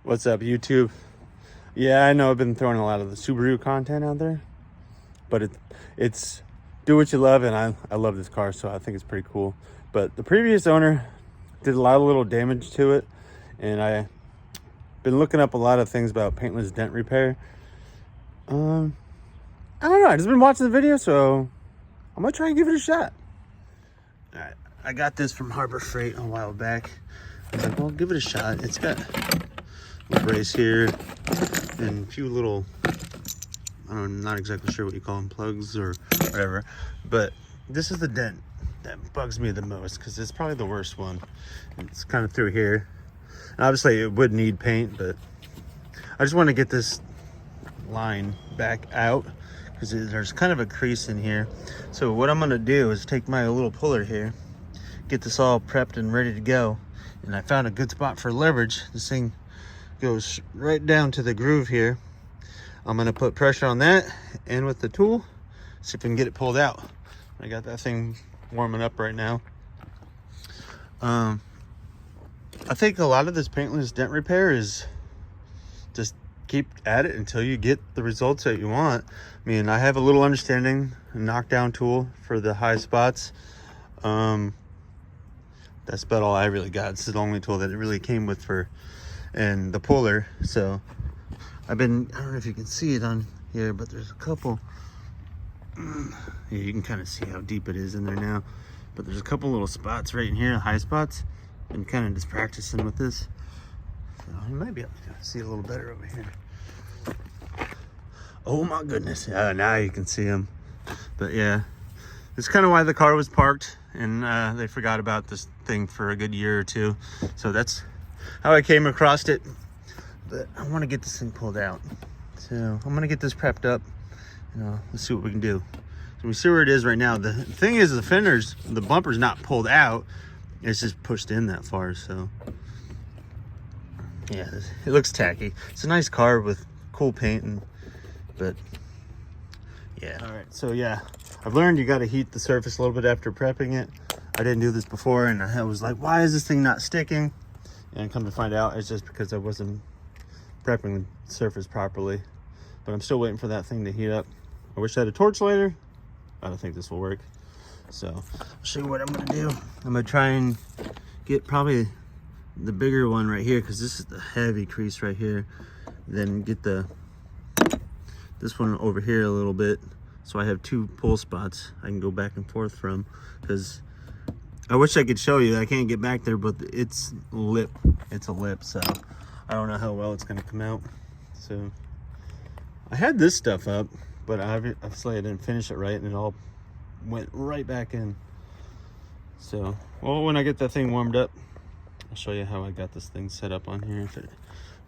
What's up, YouTube? Yeah, I know I've been throwing a lot of the Subaru content out there, but it's do what you love, and I love this car, so I think it's pretty cool. But the previous owner did a lot of little damage to it, and I've been looking up a lot of things about paintless dent repair. I don't know, I just been watching the video, so I'm gonna try and give it a shot. All right, I got this from Harbor Freight a while back. I was like, well, give it a shot. It's got a brace here and a few little, I'm not exactly sure what you call them, plugs or whatever, but this is the dent that bugs me the most because it's probably the worst one. It's kind of through here, and obviously it would need paint, but I just want to get this line back out because there's kind of a crease in here. So what I'm going to do is take my little puller here, get this all prepped and ready to go, and I found a good spot for leverage. This thing goes right down to the groove here. I'm going to put pressure on that, and with the tool, see if we can get it pulled out. I got that thing warming up right now. I think a lot of this paintless dent repair is just keep at it until you get the results that you want. I mean, I have a little understanding, a knockdown tool for the high spots. That's about all I really got. This is the only tool that it really came with and the puller. So I don't know if you can see it on here, but there's a couple. Yeah, you can kind of see how deep it is in there now, but there's a couple little spots right in here, high spots. Been kind of just practicing with this, so you might be able to see a little better over here. Oh my goodness, yeah, now you can see them. But yeah, it's kind of why the car was parked, and they forgot about this thing for a good year or two. So that's how I came across it. But I want to get this thing pulled out, so I'm gonna get this prepped up. Let's see what we can do. So we see where it is right now. The thing is, the bumper's not pulled out, it's just pushed in that far. So yeah, it looks tacky. It's a nice car with cool paint, but yeah. All right, so yeah, I've learned you got to heat the surface a little bit after prepping it. I didn't do this before, and I was like, why is this thing not sticking? And come to find out, it's just because I wasn't prepping the surface properly. But I'm still waiting for that thing to heat up. I wish I had a torch lighter. I don't think this will work. So I'll show you what I'm gonna do. I'm gonna try and get probably the bigger one right here, because this is the heavy crease right here. Then get this one over here a little bit, so I have two pull spots I can go back and forth from. Because I wish I could show you, I can't get back there, but it's a lip, so I don't know how well it's gonna come out. So I had this stuff up, but obviously I didn't finish it right, and it all went right back in. So, well, when I get that thing warmed up, I'll show you how I got this thing set up on here, if it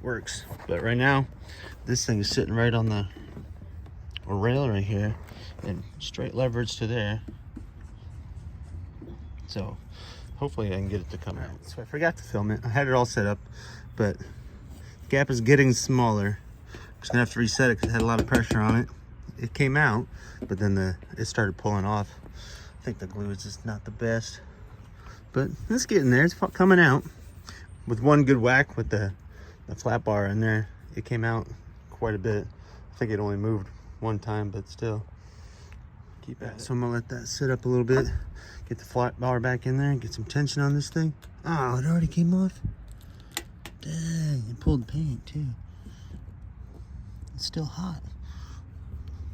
works. But right now, this thing is sitting right on the rail right here, and straight leverage to there. So hopefully I can get it to come out. So I forgot to film it. I had it all set up, but the gap is getting smaller. I'm just gonna have to reset it because it had a lot of pressure on it. It came out, but then it started pulling off. I think the glue is just not the best, but it's getting there. It's coming out. With one good whack with the flat bar in there, it came out quite a bit. I think it only moved one time, but still. Keep at it. So I'm gonna let that sit up a little bit, get the flat bar back in there, get some tension on this thing. Oh, it already came off. Dang, it pulled paint too. It's still hot.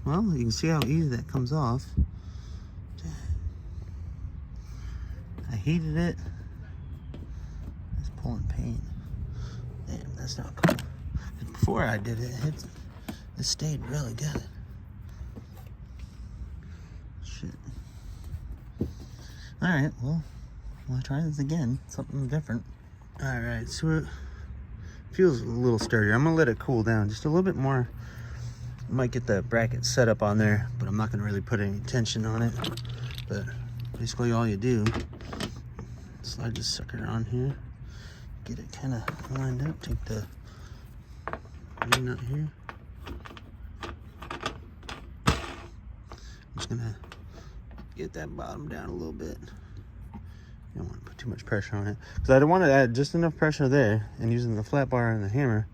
Well, you can see how easy that comes off. I heated it. It's pulling paint. Damn, that's not cool. Before I did it, it stayed really good. Shit. Alright, well, I'll try this again. Something different. Alright, so it feels a little sturdier. I'm gonna let it cool down just a little bit more. I might get the bracket set up on there, but I'm not gonna really put any tension on it. But basically all you do, slide this sucker on here, get it kind of lined up, take the nut here. I'm just gonna get that bottom down a little bit. You don't want to put too much pressure on it, because I don't want to add just enough pressure there, and using the flat bar and the hammer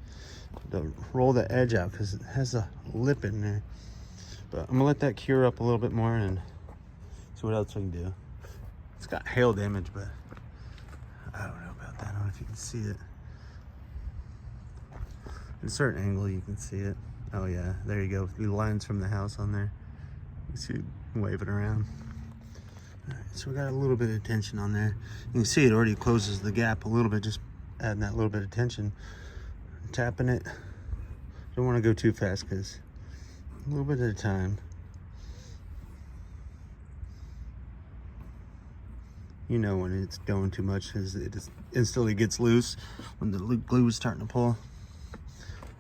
to roll the edge out, because it has a lip in there. But I'm gonna let that cure up a little bit more and see what else we can do. It's got hail damage, but I don't know about that. I don't know if you can see it. In a certain angle, you can see it. Oh yeah, there you go. The lines from the house on there. You see it waving around. All right, so we got a little bit of tension on there. You can see it already closes the gap a little bit, just adding that little bit of tension. Tapping it. Don't want to go too fast, because a little bit at a time. You know when it's going too much, is it just instantly gets loose when the glue is starting to pull.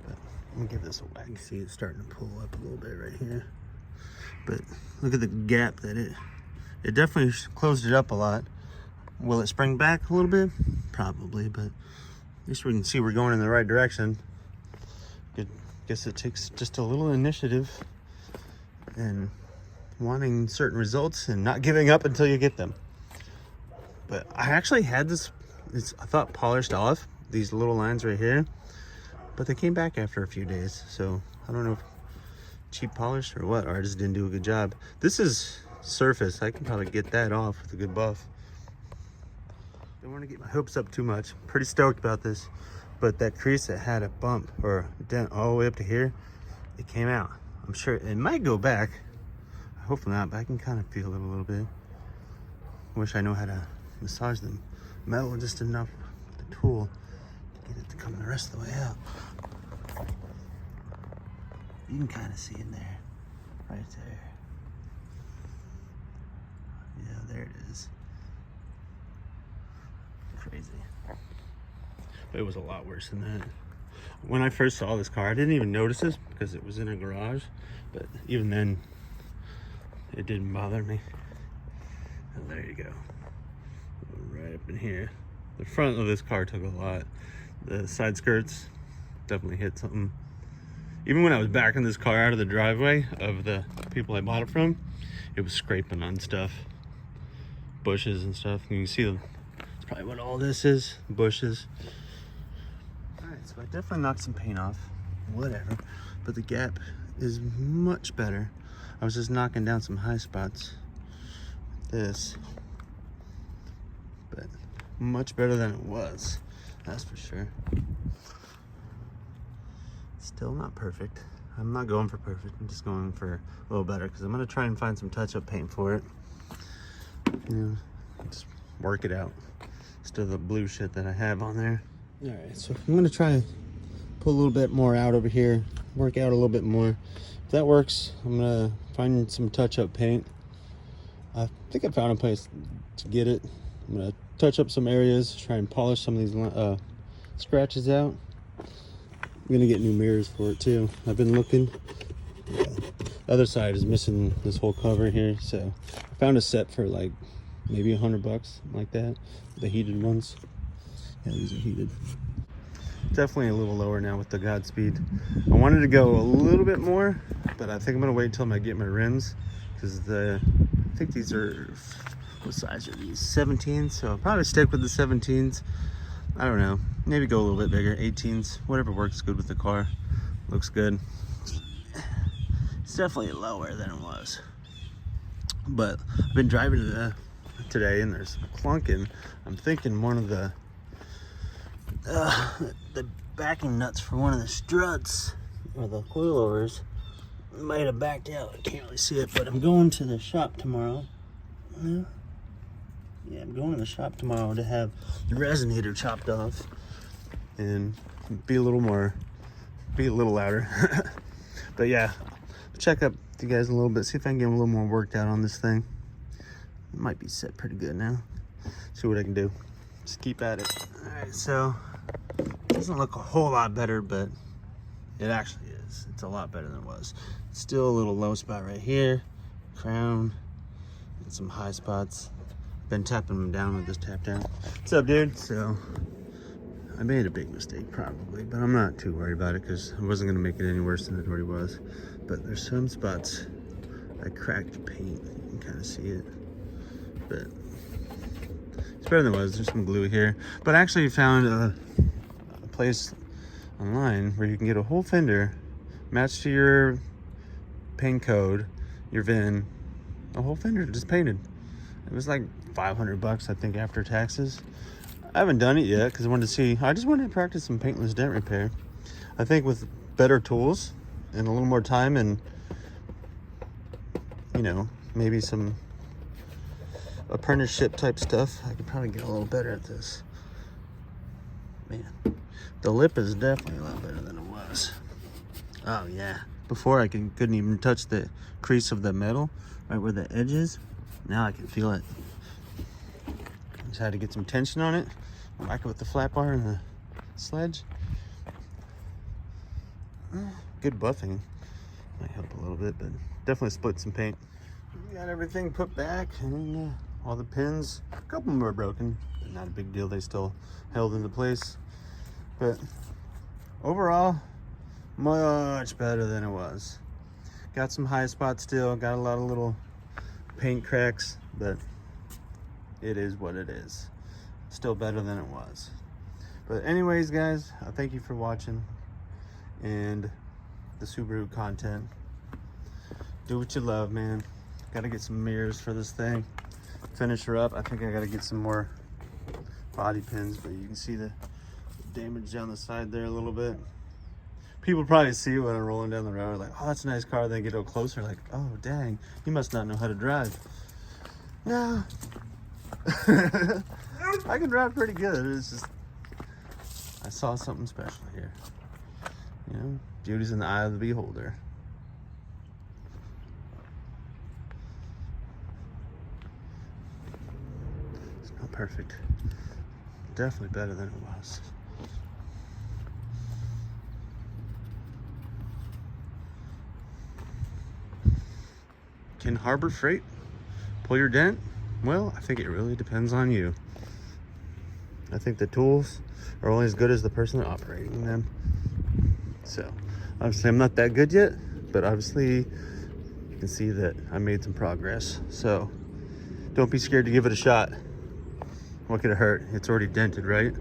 But let me give this a whack. See it's starting to pull up a little bit right here. But look at the gap that it definitely closed it up a lot. Will it spring back a little bit? Probably, but at least we can see we're going in the right direction. Guess it takes just a little initiative and wanting certain results and not giving up until you get them. But I actually had this, I thought, polished off, these little lines right here, but they came back after a few days. So I don't know if cheap polish or what, or I just didn't do a good job. This is surface. I can probably get that off with a good buff. Don't want to get my hopes up too much. Pretty stoked about this. But that crease that had a bump or a dent all the way up to here, it came out. I'm sure it might go back. Hopefully not, but I can kind of feel it a little bit. Wish I know how to massage the metal just enough with the tool to get it to come the rest of the way out. You can kind of see in there, right there. Yeah, there it is. Crazy. But it was a lot worse than that. When I first saw this car, I didn't even notice this because it was in a garage. But even then, it didn't bother me. And there you go. Right up in here. The front of this car took a lot. The side skirts definitely hit something. Even when I was backing this car out of the driveway of the people I bought it from, it was scraping on stuff. Bushes and stuff. You can see them. That's probably what all this is. Bushes. Alright, so I definitely knocked some paint off. Whatever. But the gap is much better. I was just knocking down some high spots. This. But much better than it was. That's for sure. Still not perfect. I'm not going for perfect. I'm just going for a little better because I'm going to try and find some touch-up paint for it. You know, just work it out. Instead of the blue shit that I have on there. Alright, so I'm going to try and put a little bit more out over here. Work out a little bit more. If that works, I'm going to find some touch-up paint. I think I found a place to get it. I'm going to touch up some areas, try and polish some of these scratches out. I'm going to get new mirrors for it too. I've been looking. Yeah. The other side is missing this whole cover here, so I found a set for like maybe $100, something like that. The heated ones. Yeah, these are heated. Definitely a little lower now with the Godspeed. I wanted to go a little bit more, but I think I'm gonna wait until I get my rims, because I think these are, what size are these? 17s, so I'll probably stick with the 17s. I don't know, maybe go a little bit bigger, 18s, whatever works good with the car. Looks good. It's definitely lower than it was. But I've been driving today and there's clunking. I'm thinking one of the backing nuts for one of the struts or the coilovers might have backed out. I can't really see it, but I'm going to the shop tomorrow. Yeah, I'm going to the shop tomorrow to have the resonator chopped off and be a little louder. But yeah, check up with you guys a little bit, see if I can get a little more worked out on this thing. It might be set pretty good now. See what I can do. Just keep at it. All right, so it doesn't look a whole lot better, but it actually is. It's a lot better than it was. Still a little low spot right here, crown, and some high spots. Been tapping them down with this tap down. What's up, dude? So I made a big mistake probably, but I'm not too worried about it because I wasn't gonna make it any worse than it already was. But there's some spots I cracked the paint. You can kind of see it, but it's better than it was. There's some glue here. But I actually found a place online where you can get a whole fender matched to your paint code, your VIN, a whole fender just painted. It was like $500, I think, after taxes. I haven't done it yet because I wanted to see. I just wanted to practice some paintless dent repair. I think with better tools and a little more time and, you know, maybe some apprenticeship type stuff, I could probably get a little better at this. Man, the lip is definitely a lot better than it was. Oh yeah, before I couldn't even touch the crease of the metal, right where the edge is. Now I can feel it. Just had to get some tension on it, whack it with the flat bar and the sledge. Good buffing might help a little bit, but definitely split some paint. We got everything put back, and all the pins, a couple of them were broken, but not a big deal. They still held into place. But overall, much better than it was. Got some high spots still, got a lot of little paint cracks, but it is what it is. Still better than it was. But anyways, guys, I thank you for watching and the Subaru content. Do what you love, man. Gotta get some mirrors for this thing. Finish her up. I think I gotta get some more body pins, but you can see the damage down the side there a little bit. People probably see it when I'm rolling down the road, like, oh, that's a nice car. Then get a little closer, like, oh, dang, you must not know how to drive. No. I can drive pretty good. It's just, I saw something special here. You know, beauty's in the eye of the beholder. It's not perfect. Definitely better than it was. Can Harbor Freight pull your dent? Well, I think it really depends on you. I think the tools are only as good as the person operating them. So, obviously I'm not that good yet, but obviously you can see that I made some progress. So, don't be scared to give it a shot. What could it hurt? It's already dented, right?